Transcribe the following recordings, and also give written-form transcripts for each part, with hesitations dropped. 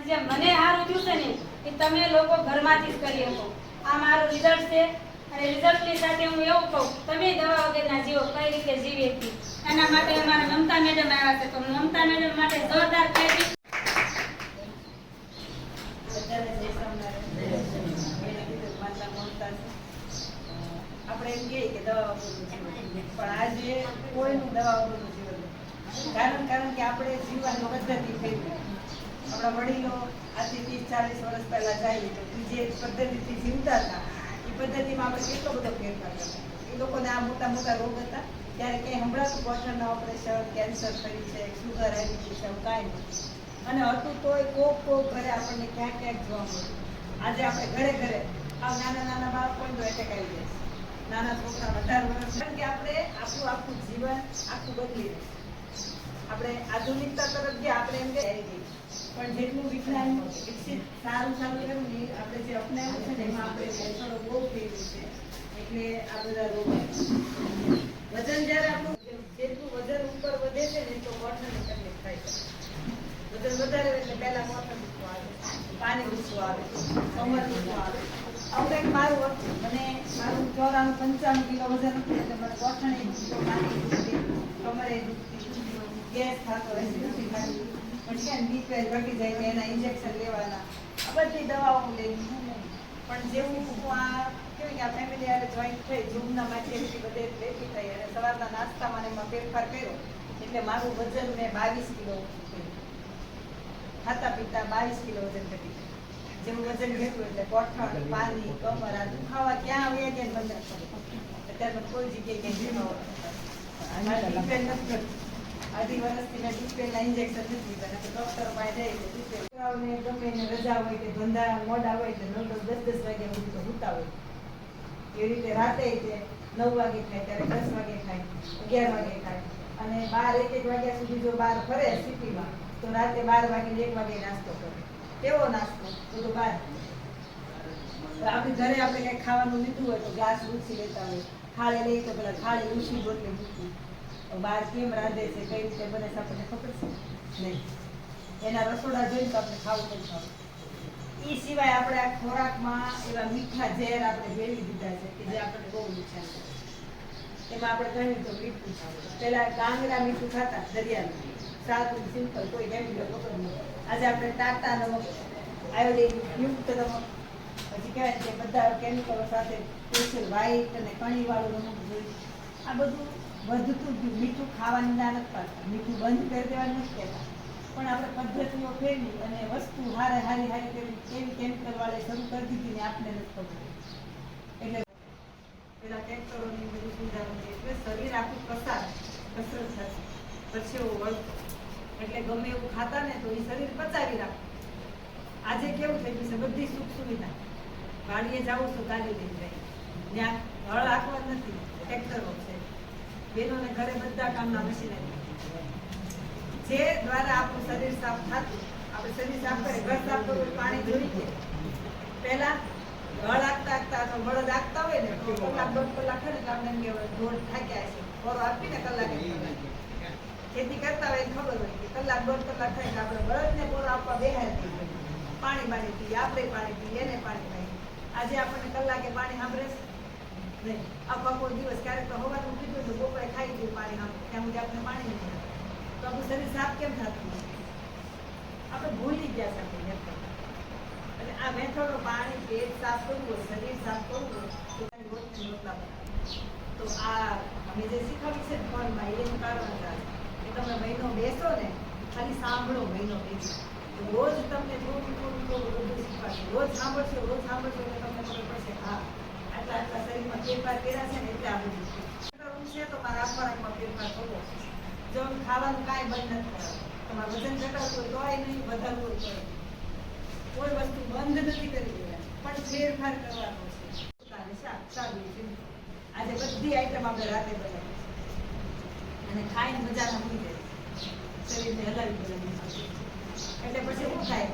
જે મને સારું થયું છે ને કે તમે લોકો ઘરમાંથી જ કરી શકો. આ મારું રિઝલ્ટ છે અને રિઝલ્ટની સાથે હું એવું કહું તમે દવા વગરના જીવો કઈ રીતે જીવી હતી. એના માટે અમારા મમતા મેડમ આવ્યા છે તો મમતા મેડમ માટે જોરદાર કહેવી. આપણે એમ કહીએ કે દવા વગરનું જીવન, પણ આજે કોઈનું દવા વગરનું જીવન નથી. કારણ કે આપણે જીવવાની પદ્ધતિ ફેરવી. આપણા વડીલો આજથી 30-40 વર્ષ પહેલા જાય તો જે પદ્ધતિથી જીવતા હતા એ પદ્ધતિમાં આપણે કેટલો બધો ફેરફાર કરતા. એ લોકોને આ મોટા મોટા રોગ હતા ત્યારે ક્યાંય હમણાં ગોઠણના ઓપરેશન, કેન્સર થઈ છે, શુગર આવી ગઈ છે, એવું કાંઈ નથી. અને હતું તોય કોક ઘરે આપણને ક્યાંક ક્યાંક જોવા મળ્યું. આજે આપણે ઘરે ઘરે આ નાના બાળકોને તો એટેક આવી જાય છે. નાના છોકરા 18 વર્ષ, કારણ કે આપણે આખું જીવન આખું બદલી રહ્યું. આપણે આધુનિકતા તરફ જે આપણે એમ કે પણ જેટલું વિજ્ઞાન વિકસિત સારું કર્યું ને આપણે જે અપનાવ્યું છે ને એમાં આપણે થોડો બહુ થઈ ગયું છે. એટલે આ બધા રોગ વજન જ્યારે આપણું જેટલું વજન ઉપર વધે છે ને તો ગોઠણની તકલીફ થાય છે. વજન વધારે એટલે પહેલા ગોઠણ દુખવું આવે, પાણી દુખવું આવે, કમર દુખવું આવે. આવું કંઈક મારું હતું. મને મારું 94-95 કિલો વજન હતું એટલે મને ગોઠણે દુખતો, પાણી દુખતી, કમરે દુખતી, ગેસ થતો, એસિડિટી થતી. પછી બીપી ઘટી જાય તો એના ઇન્જેક્શન લેવાના, આ બધી દવાઓ લેવી. પણ જેવું હું આ કેવી કે આ ફેમિલી યારે જોઈન્ટ થઈ જૂમના માધ્યમથી બધે લેતી થઈ અને સવારના નાસ્તામાં એમાં ફેરફાર કર્યો એટલે મારું વજન મેં 22 કિલો ખાતા પીતા 22 કિલો વજન ઘટી ગયું. જેવું વજન ઘટ્યું એટલે ગોઠણ, પાણી, કમર આ દુખાવા ક્યાં આવ્યા ગયા મને અત્યારે કોઈ જગ્યાએ ક્યાંય જીવવા અઢી વર્ષથી મેં ડીપેલના ઇન્જેક્શન નથી લીધા. ડોક્ટર પાસે જાય છોકરાઓને ગમે એને રજા હોય કે ધંધા મોડા હોય એટલે 9-10 વાગ્યા સુધી તો સૂતા હોય. એવી રીતે રાતે 9 વાગે ખાય, ત્યારે 10 વાગે ખાય, 11 વાગે ખાય અને 12-1 વાગ્યા સુધી જો બહાર ફરે સિટીમાં તો રાતે 12 વાગે 1 વાગે નાસ્તો કરે. કેવો નાસ્તો? બધું બહાર. આપણી ઘરે આપણે કંઈક ખાવાનું લીધું હોય તો ગ્લાસ ઊંચી લેતા હોય, થાળી લઈ તો પેલા થાળી ઊંચી રોટલી મૂકવી. બહાર કેમ રાંધે છે, કઈ રીતે બને છે આપણને ખબર છે નહીં. એના રસોડા જોઈને તો આપણે ખાવું નહીં ખાવું. એ સિવાય આપણે આ ખોરાકમાં એવા મીઠા ઝેર આપણે ભેળવી દીધા છે કે જે આપણને બહુ નુકસાન કરે. એમાં આપણે કહ્યું તો મીઠું ખાવું. પેલા કાંગરા મીઠું ખાતા દરિયાનું, સાદું સિમ્પલ, કોઈ કેમિકલ ખબર નથી. આજે આપણે ટાટા નમક, આયોડિન યુક્ત નમક, પછી કહેવાય કે બધા કેમિકલો સાથે સ્પેશિયલ વ્હાઈટ અને કણીવાળું નમક જોઈએ. આ બધું વધતું ગયું. મીઠું ખાવાની ના નથી પાડતા, મીઠું બંધ કરી દેવાનું નથી કહેતા, પણ આપણે પદ્ધતિઓ ફેરવી અને વસ્તુ હારી કેવી કેમિકલ વાળે શરૂ કરી દીધી ને આપણે નથી ખબર. એટલે પેલા ટ્રેક્ટરોની બધી સુવિધા હતી એટલે શરીર આખું કસરત થશે, પરસેવો વળતો, એટલે ગમે એવું ખાતા ને તો એ શરીર પચાવી રાખે. આજે કેવું થઈ ગયું છે, બધી સુખ સુવિધા. વાડીએ જાવું તો ગાડી લઈને જાય, ત્યાં હળ આખવા નથી, ટ્રેક્ટરો છે. બહેનોને ઘરે બધા કામના મશીનરી જે દ્વારા આપણું શરીર સાફ થતું. આપણે શરીર સાફ કરે, ઘર સાફ કરવું, પાણી જોઈ છે. પહેલા હળ આગતા અથવા બળદ આગતા હોય ને તો કલાક 1.5 કલાક ખરે એટલે આપણે એમ કે ઢોળ થાક્યા છે, ખોરો આપીને કલાકે ખેતી કરતા હોય ખબર હોય કે કલાક 1.5 કલાક થાય કે આપણે બળદને ખોરો આપવા બેહાડી દઈએ. પાણી પીએ, આપણે પાણી પીએ, એને પાણી પીએ. આજે આપણને કલાકે પાણી સાંભળે છે નહીં. આખો દિવસ ક્યારેક તો હવાનું પીધું તો બપોરે ખાઈ ગયું પાણી સાંભળે, ત્યાં સુધી આપણે પાણી નહીં થાય તો આપણું શરીર સાફ કેમ થતું નથી? આપણે ભૂલી ગયા છે આપણે મેથડ. એટલે આ મેથડો પાણી, પેટ સાફ કરવું હોય, શરીર સાફ કરવું હોય તો તો આ અમે જે શીખવ્યું છે ફોનમાં એનું કારણ કે તમે મહિનો બેસો ને ખાલી સાંભળો, મહિનો બેસો રોજ તમને થોડું બધું શીખવાડશે. રોજ સાંભળશો એટલે તમને ખબર પડશે હા આટલા શરીરમાં ફેરફાર કર્યા છે ને એટલે આ બધું છે. તો મારા ખોરાકમાં ફેરફાર કરવો. જો ખાવાનું કાંઈ બંધ નથી કરાવવું. તમારે વજન ઘટાડવું હોય તોય નહીં, વધારવું હોય તોય કોઈ વસ્તુ બંધ નથી કરી દેવાની, પણ ફેરફાર કરવાનો છે. શાક સાદું આજે બધી આઈટમ આપણે રાતે બનાવી અને ખાઈને મજાના મૂકી દે, શરીરને હલાવી દેવાની. એટલે પછી શું થાય,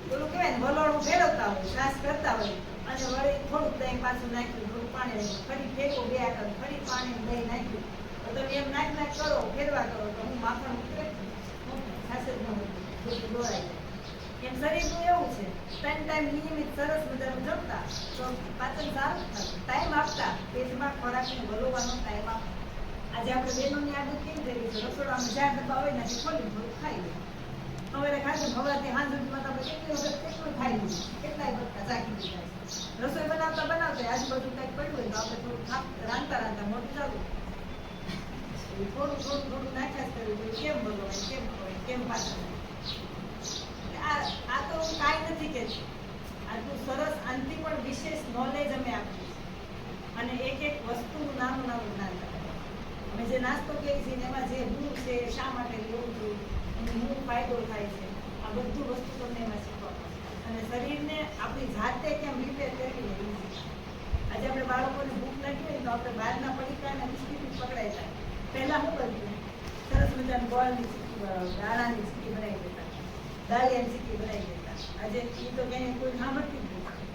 પેલું કહેવાય ને વલોણું ફેરવતા હોય, શ્વાસ કરતા હોય અને વળી થોડુંક દહીં પાછું નાખ્યું, થોડું પાણી નાખ્યું, ફરી ફેંકો 2 આટમ, ફરી પાણી દહીં નાખ્યું તો તમે એમ નાખ કરો, ફેરવા કરો તો હું માખણ ઉતરે ખાસ જ ન હોય, બધું દોરાઈ જાય. એમ શરીરનું એવું છે 3 ટાઈમ નિયમિત સરસ મજાનું જમતા તો પાચન સારું થતું, ટાઈમ આપતા પેટમાં ખોરાકને વલોવાનો ટાઈમ આપતા. આજે આપણે બહેનોની આદત કેવી થઈ ગઈ છે, રસોડામાં જ્યાં ડબ્બા હોય ને ખોલી થોડું ખાઈ લે. સવારે ખાધું હવાથી સાંજ સુધીમાં તો આપણે કેટલી વખત કેટલું ખાઈ લીધું, કેટલાય બટકા ચાખી લીધા છે. રસોઈ બનાવતા બનાવતા આજુબાજુ કંઈક પડ્યું હોય તો આપણે થોડું રાંધતા મોઢું ચાલુ થોડું નાખ્યા જ કર્યું કેમ ભગવાન કેમ પાછળ. આ તો હું કાંઈ નથી કહેતી, આટલું સરસ આનથી પણ વિશેષ નોલેજ અમે આપીએ અને એક એક વસ્તુનું નાનું જ્ઞાન આપીએ. અમે જે નાસ્તો કરીએ છીએ એમાં જે હું છે, શા માટે લેવું જોઈએ, અને શું ફાયદો થાય છે, આ બધું વસ્તુ તમને એમાં શીખવા અને શરીરને આપણી જાતે કેમ રિપેર કરવી લેવી. આજે આપણે બાળકોને ભૂખ લાગી હોય તો આપણે બહારના પડીકાના બિસ્કીટ પકડાઈ જાય. પહેલા શું કર્યું, સરસ મજાની ગોળની ચીક્કી, દાણાની ચીક્કી બનાવી દેતા, દાળિયાની ચીક્કી બનાવી દેતા. આજે એ તો ક્યાંય કોઈ સાંભળતી જ નથી.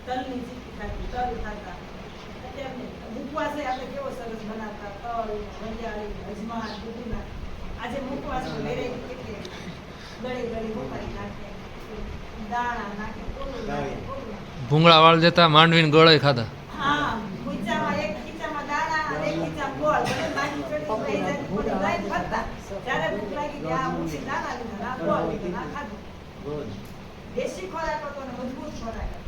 તલની ચીક્કી ખાતી, તલ ખાતા. અત્યારે મુખવાસ આપણે કેવો સરસ બનાવતા, તલ, વરિયાળી, અજમા, દૂધીના. આજે મુખવાસની વેરાયટી કેટલી ગળી મુકાઈ નાખે, દાણા નાખે, કોલું નાખે, કોલું નાખે. ભૂંગળા વાળ દેતા, માંડવીને ગળે ખાધા. હા, ખીચામાં એક ખીચામાં દાણા અને એક ખીચામાં ગોળ, ભલે માટી ચડી ગઈ જાય થોડી લઈને ફરતા. જ્યારે ભૂખ લાગી કે આ મુઠ્ઠી દાણા લીધા, આ ગોળ લીધો, આ ખાધું. દેશી ખોરાક હતો ને મજબૂત ખોરાક હતો.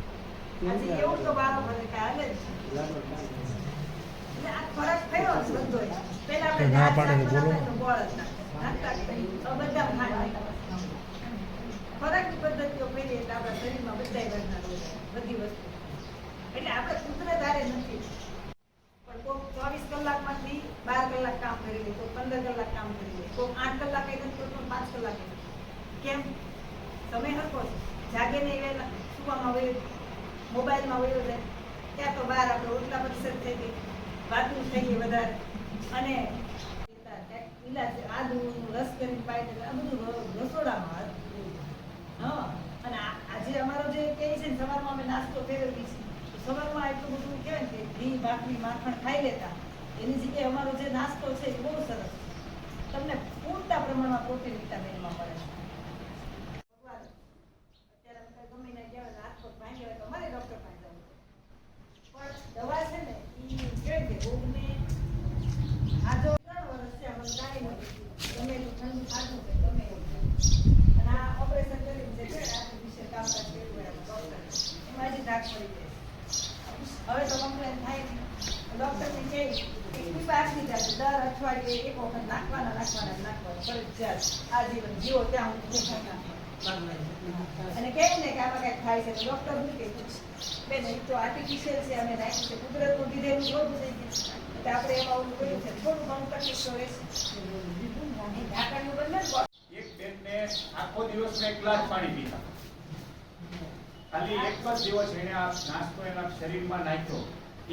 આજે એવું તો બાળકો ને કાંઈ હાલે જ નહીં. એટલે આ ખોરાક થયો જ બધો. પહેલા આપણે દાળ શાક બનાવતા તો ગોળ જ નાખતા, તો બધા ખાંડ નાખતા. ખોરાકની પદ્ધતિઓ ફેરી એટલે આપણા શરીરમાં બધાય ઘરના રોગ આવે, બધી વસ્તુ. એટલે આપણે કુદરત હારે નથી, પણ કોઈક 24 કલાકમાંથી 12 કલાક કામ કરી લે, કોઈક 15 કલાક કામ કરી લે, કોઈક 8 કલાક નથી કરતો, 5 કલાક. કેમ? સમય હરખો છે, જાગે નહીં વહેલા, સુવામાં વયો, મોબાઈલમાં વયો જાય. ત્યાં તો બહાર આપણે ઓટલા પરિષદ થઈ ગઈ, વાતું થઈ ગઈ વધારે, અને આદુનું રસ કરીને પાઈ દે, આ બધું રસોડામાં હતું. હા, અને આજે અમારો જે કહે છે ને સવારમાં અમે નાસ્તો ફેરવીએ છીએ, સવારમાં એટલું બધું કહેવાય ને કે ઘી, ભાખરી, માખણ ખાઈ લેતા, એની જગ્યાએ અમારો જે નાસ્તો છે એ બહુ સરસ. તમને પૂરતા પ્રમાણમાં પ્રોટીન, વિટામિનમાં મળે છે. અત્યારે અમે ગમે ને કહેવાય હાથ પગ ભાંગ્યા હોય તો અમારે ડૉક્ટર પાસે જવું, પણ દવા છે ને એ કહેવાય કે રોગને આ જો 3 વર્ષ છે અમને કાંઈ નથી, ગમે એટલું ઠંડુ ખાધું કે ગમે એવું, અને આ ઓપરેશન કરીને જે છે આર્ટિફિશિયલ કામકાજ કર્યું હોય ડૉક્ટર એમાં હજી ધાક પડી જાય. હવે તો કમ્પ્લેન થાય નહીં. ડૉક્ટરને કહે કે બાકી જાય દર અઠવાડિયે એક વખત નાખવાના ફરજિયાત આજીવન જીવો ત્યાં હું અને કહે ને કે આમાં કંઈક થાય છે તો ડૉક્ટર શું કહે બેન એ તો આર્ટિફિશિયલ છે અમે નાખ્યું છે, કુદરતનું દીધેલું થોડું થઈ ગયું એટલે આપણે એમાં ઓલું કર્યું છે, થોડું ઘણું તકલીફ તો રહેશે. ઢાંકણનું બંધ એક બેનને આખો દિવસ એક ગ્લાસ પાણી પીતા, ખાલી એક જ દિવસ એને આ નાસ્તો એના શરીરમાં નાખ્યો,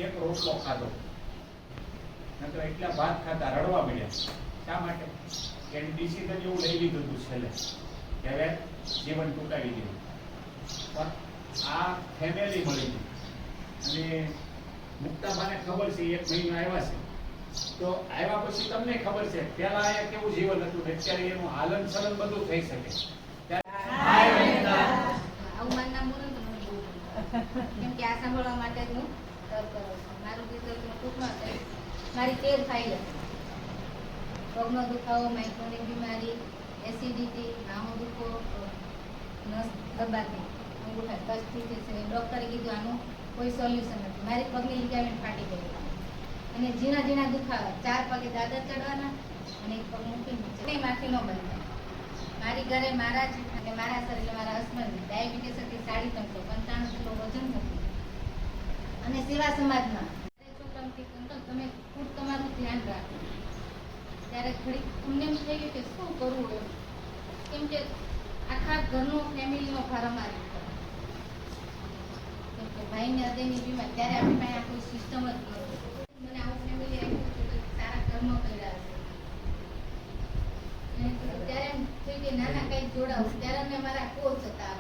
એક રોટલો ખાધો, નકર એટલા ભાત ખાતા રડવા મળ્યા. શા માટે? એને ડિસિઝન એવું લઈ લીધું હતું છેલ્લે કે હવે જીવન ટૂંકાવી દીધું. પણ આ ફેમિલી મળી ગઈ અને મુક્તાબાને ખબર છે 1 મહિનો આવ્યા છે, તો આવ્યા પછી તમને ખબર છે પેલા અહીંયા કેવું જીવન હતું ને અત્યારે એનું હાલન ચલન બધું થઈ શકે. આવું મારું નામ બોલો ને તો મને બહુ ગમે. કેમ કે આ સાંભળવા માટે જ હું તરફ કરું છું. મારું રિઝલ્ટમાં ટૂંકમાં થાય મારી 13 ફાઇલ હતી. પગનો દુખાવો, માઇગ્રેનની બીમારી, એસિડિટી, નામો દુખો, નસ દબાતી, અંગૂઠા કચ્છથી છે. ડૉક્ટરે કીધું આનું કોઈ સોલ્યુશન નથી. મારી પગની લિગામેન્ટ ફાટી ગઈ અને ઝીણા ઝીણા દુખાવા, 4 પગે દાદર ચડવાના અને એક પગ મૂકીને માથી ન બનતા. મારી ઘરે મારા જ અને મારા સર એટલે મારા હસબન્ડ ડાયાબિટીસ હતી, 350, 95 કિલો વજન હતું અને સેવા સમાજમાં છોકરાઓથી અંકલ તમે ખૂબ તમારું ધ્યાન રાખો. ત્યારે ઘડી અમને એમ થઈ ગયું કે શું કરવું એમ, કેમ કે આખા ઘરનો ફેમિલીનો ભાર અમારી ઉપર. કેમ કે ભાઈને હૃદયની બીમાર, ત્યારે આપણી પાસે આ કોઈ સિસ્ટમ જ નહોતી. મને આવું ફેમિલી આપ્યું તો સારા કર્મ કર્યા હશે. ત્યારે એમ થયું કે નાના કંઈક જોડાવું. ત્યારે અમે મારા કોચ હતા,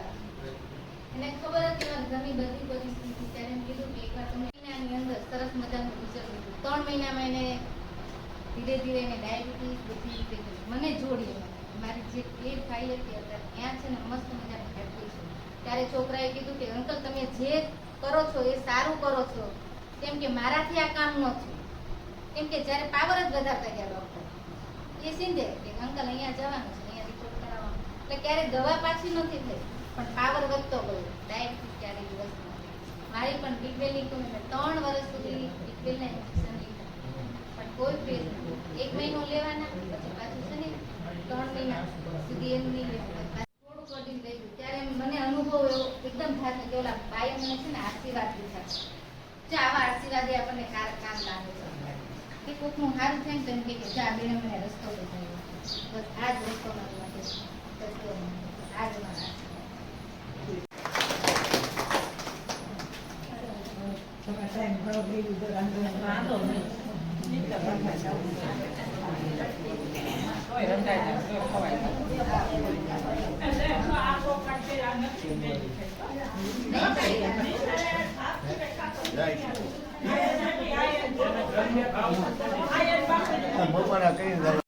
એને ખબર હતી મારા ઘરની બધી પરિસ્થિતિ. ત્યારે એમ કીધું કે એકવાર તમે મહિનાની અંદર સરસ મજાનું રિઝલ્ટ લીધું. 3 મહિનામાં એને ધીરે ધીરે એને ડાયાબિટીસ બધી રીતે મને જોડી. મારી જે 13 ફાઇલ હતી અત્યારે ત્યાં છે ને મસ્ત મજાનું ત્યારે છોકરાએ કીધું કે અંકલ તમે જે કરો છો એ સારું કરો છો, કેમ કે મારાથી આ કામ ન થયું. કેમ કે જ્યારે પાવર જ વધારતા ગયા ડોક્ટર, એ સીધે કે અંકલ અહીંયા જવાનું છે, અહીંયા રિપોર્ટ કરાવવાનો, એટલે ક્યારેક દવા પાછી નથી થઈ પણ પાવર વધતો ગયો. ડાયાબિટીસ ક્યારેય દિવસ નથી. મારી પણ બીપીએલની તો મેં 3 વર્ષ સુધી બીપીએલના ઇન્જેક્શન લીધા પણ કોઈ ફેર નથી. 1 મહિનો લેવાના પછી પાછું છે ને 3 મહિના સુધી એમ નહીં લેવાના. થોડું પ્રોટીન થઈ ગયું ત્યારે મને અનુભવ એવો એકદમ થાય કે ઓલા બાએ મને છે ને આશીર્વાદ દીધા છે, આવા આશીર્વાદ એ આપણને કામ લાગે છે કે કોકનું સારું થાય ને તો એમ કે જા બેને મને રસ્તો બતાવ્યો. બસ આ જ રસ્તો મારી માટે કરતો આ જ મારા તમારા ટાઈમ ઘણો થઈ ગયો. બપોરા કરી